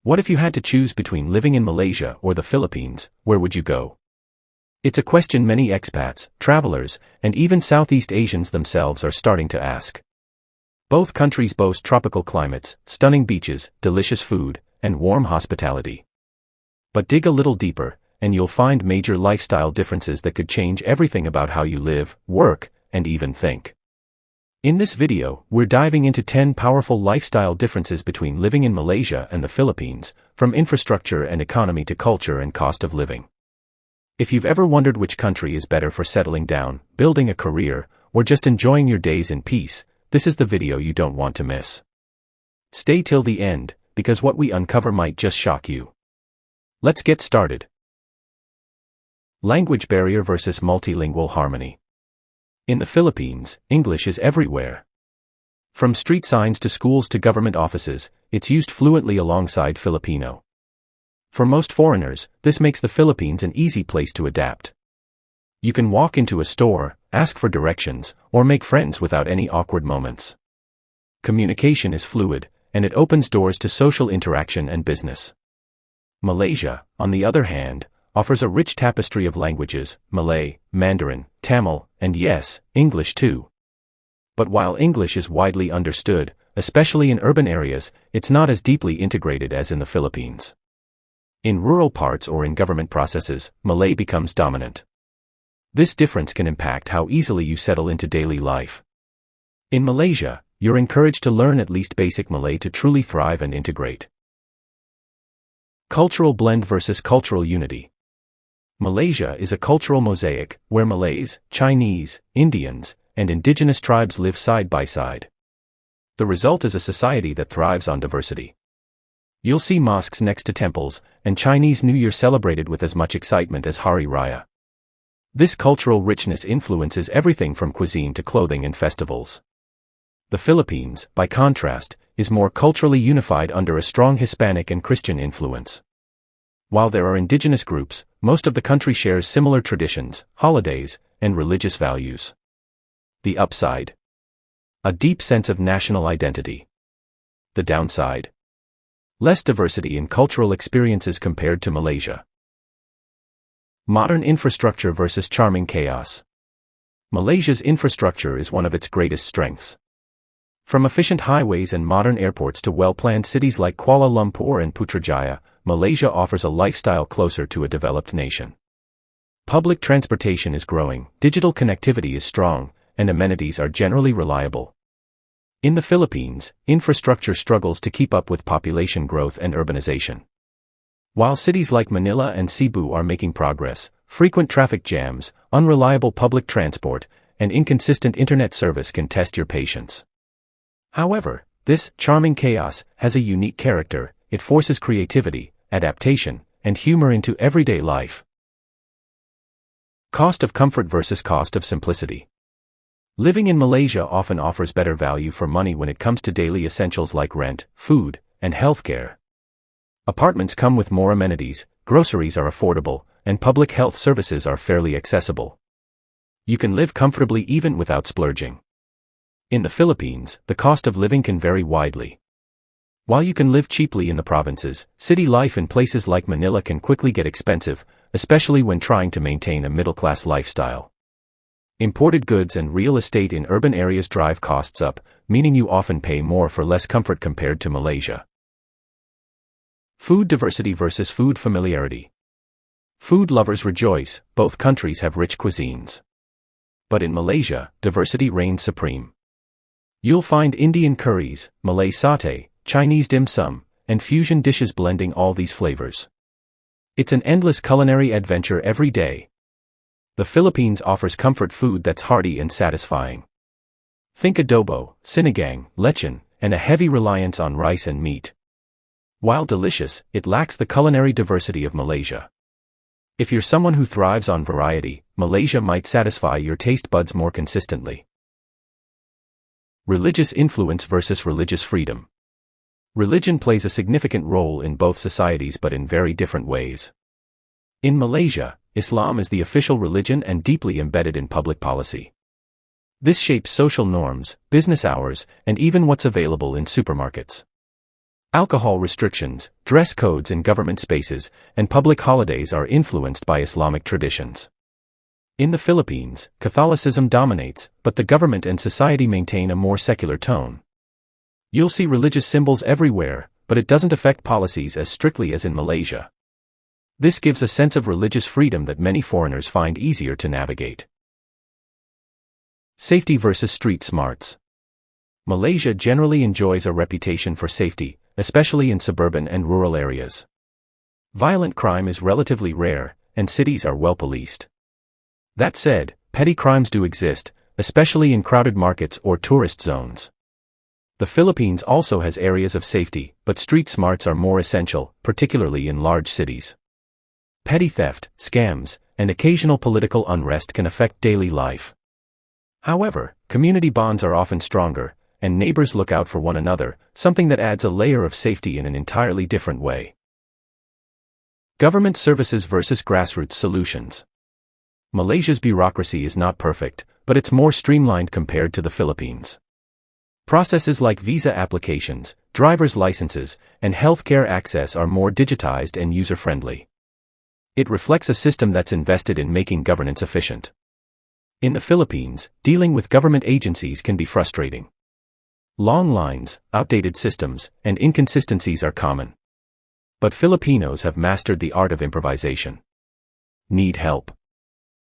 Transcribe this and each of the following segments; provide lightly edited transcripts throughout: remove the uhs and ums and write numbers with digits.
What if you had to choose between living in Malaysia or the Philippines? Where would you go? It's a question many expats, travelers, and even Southeast Asians themselves are starting to ask. Both countries boast tropical climates, stunning beaches, delicious food, and warm hospitality. But dig a little deeper, and you'll find major lifestyle differences that could change everything about how you live, work, and even think. In this video, we're diving into 10 powerful lifestyle differences between living in Malaysia and the Philippines, from infrastructure and economy to culture and cost of living. If you've ever wondered which country is better for settling down, building a career, or just enjoying your days in peace, this is the video you don't want to miss. Stay till the end, because what we uncover might just shock you. Let's get started. Language barrier versus multilingual harmony. In the Philippines, English is everywhere. From street signs to schools to government offices, it's used fluently alongside Filipino. For most foreigners, this makes the Philippines an easy place to adapt. You can walk into a store, ask for directions, or make friends without any awkward moments. Communication is fluid, and it opens doors to social interaction and business. Malaysia, on the other hand, offers a rich tapestry of languages: Malay, Mandarin, Tamil, and yes, English too. But while English is widely understood, especially in urban areas, it's not as deeply integrated as in the Philippines. In rural parts or in government processes, Malay becomes dominant. This difference can impact how easily you settle into daily life. In Malaysia, you're encouraged to learn at least basic Malay to truly thrive and integrate. Cultural blend versus cultural unity. Malaysia is a cultural mosaic, where Malays, Chinese, Indians, and indigenous tribes live side by side. The result is a society that thrives on diversity. You'll see mosques next to temples, and Chinese New Year celebrated with as much excitement as Hari Raya. This cultural richness influences everything from cuisine to clothing and festivals. The Philippines, by contrast, is more culturally unified under a strong Hispanic and Christian influence. While there are indigenous groups, most of the country shares similar traditions, holidays, and religious values. The upside: a deep sense of national identity. The downside: less diversity in cultural experiences compared to Malaysia. Modern infrastructure versus charming chaos. Malaysia's infrastructure is one of its greatest strengths. From efficient highways and modern airports to well-planned cities like Kuala Lumpur and Putrajaya, Malaysia offers a lifestyle closer to a developed nation. Public transportation is growing, digital connectivity is strong, and amenities are generally reliable. In the Philippines, infrastructure struggles to keep up with population growth and urbanization. While cities like Manila and Cebu are making progress, frequent traffic jams, unreliable public transport, and inconsistent internet service can test your patience. However, this charming chaos has a unique character. It forces creativity, adaptation, and humor into everyday life. Cost of comfort versus cost of simplicity. Living in Malaysia often offers better value for money when it comes to daily essentials like rent, food, and healthcare. Apartments come with more amenities, groceries are affordable, and public health services are fairly accessible. You can live comfortably even without splurging. In the Philippines, the cost of living can vary widely. While you can live cheaply in the provinces, city life in places like Manila can quickly get expensive, especially when trying to maintain a middle-class lifestyle. Imported goods and real estate in urban areas drive costs up, meaning you often pay more for less comfort compared to Malaysia. Food diversity versus food familiarity. Food lovers rejoice, both countries have rich cuisines. But in Malaysia, diversity reigns supreme. You'll find Indian curries, Malay satay, Chinese dim sum, and fusion dishes blending all these flavors. It's an endless culinary adventure every day. The Philippines offers comfort food that's hearty and satisfying. Think adobo, sinigang, lechon, and a heavy reliance on rice and meat. While delicious, it lacks the culinary diversity of Malaysia. If you're someone who thrives on variety, Malaysia might satisfy your taste buds more consistently. Religious influence versus religious freedom. Religion plays a significant role in both societies but in very different ways. In Malaysia, Islam is the official religion and deeply embedded in public policy. This shapes social norms, business hours, and even what's available in supermarkets. Alcohol restrictions, dress codes in government spaces, and public holidays are influenced by Islamic traditions. In the Philippines, Catholicism dominates, but the government and society maintain a more secular tone. You'll see religious symbols everywhere, but it doesn't affect policies as strictly as in Malaysia. This gives a sense of religious freedom that many foreigners find easier to navigate. Safety versus street smarts. Malaysia generally enjoys a reputation for safety, especially in suburban and rural areas. Violent crime is relatively rare, and cities are well policed. That said, petty crimes do exist, especially in crowded markets or tourist zones. The Philippines also has areas of safety, but street smarts are more essential, particularly in large cities. Petty theft, scams, and occasional political unrest can affect daily life. However, community bonds are often stronger, and neighbors look out for one another, something that adds a layer of safety in an entirely different way. Government services versus grassroots solutions. Malaysia's bureaucracy is not perfect, but it's more streamlined compared to the Philippines. Processes like visa applications, driver's licenses, and healthcare access are more digitized and user-friendly. It reflects a system that's invested in making governance efficient. In the Philippines, dealing with government agencies can be frustrating. Long lines, outdated systems, and inconsistencies are common. But Filipinos have mastered the art of improvisation. Need help?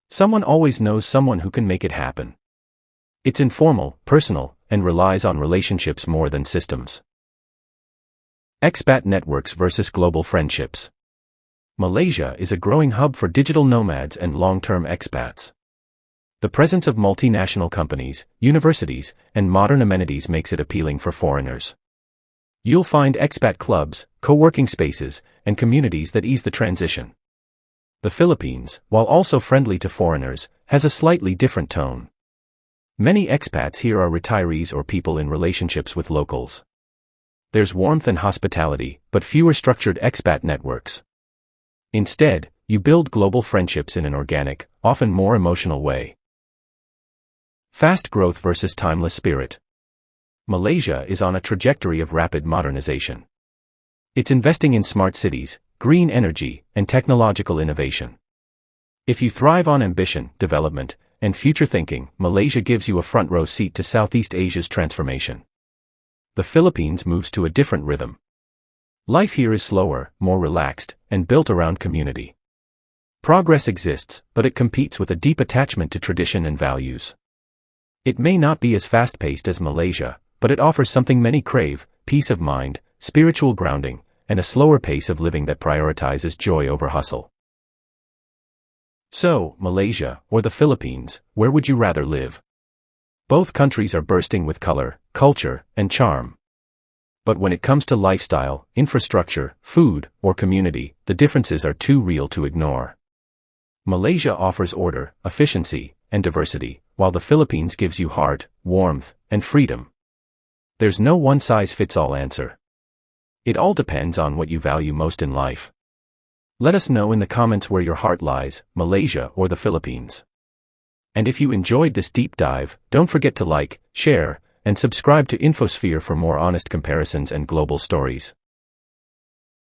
Someone always knows someone who can make it happen. It's informal, personal, and relies on relationships more than systems. Expat networks versus global friendships. Malaysia is a growing hub for digital nomads and long-term expats. The presence of multinational companies, universities, and modern amenities makes it appealing for foreigners. You'll find expat clubs, co-working spaces, and communities that ease the transition. The Philippines, while also friendly to foreigners, has a slightly different tone. Many expats here are retirees or people in relationships with locals. There's warmth and hospitality, but fewer structured expat networks. Instead, you build global friendships in an organic, often more emotional way. Fast growth versus timeless spirit. Malaysia is on a trajectory of rapid modernization. It's investing in smart cities, green energy, and technological innovation. If you thrive on ambition, development, and future thinking, Malaysia gives you a front row seat to Southeast Asia's transformation. The Philippines moves to a different rhythm. Life here is slower, more relaxed, and built around community. Progress exists, but it competes with a deep attachment to tradition and values. It may not be as fast-paced as Malaysia, but it offers something many crave: peace of mind, spiritual grounding, and a slower pace of living that prioritizes joy over hustle. So, Malaysia, or the Philippines, where would you rather live? Both countries are bursting with color, culture, and charm. But when it comes to lifestyle, infrastructure, food, or community, the differences are too real to ignore. Malaysia offers order, efficiency, and diversity, while the Philippines gives you heart, warmth, and freedom. There's no one-size-fits-all answer. It all depends on what you value most in life. Let us know in the comments where your heart lies, Malaysia or the Philippines. And if you enjoyed this deep dive, don't forget to like, share, and subscribe to InfoSphere for more honest comparisons and global stories.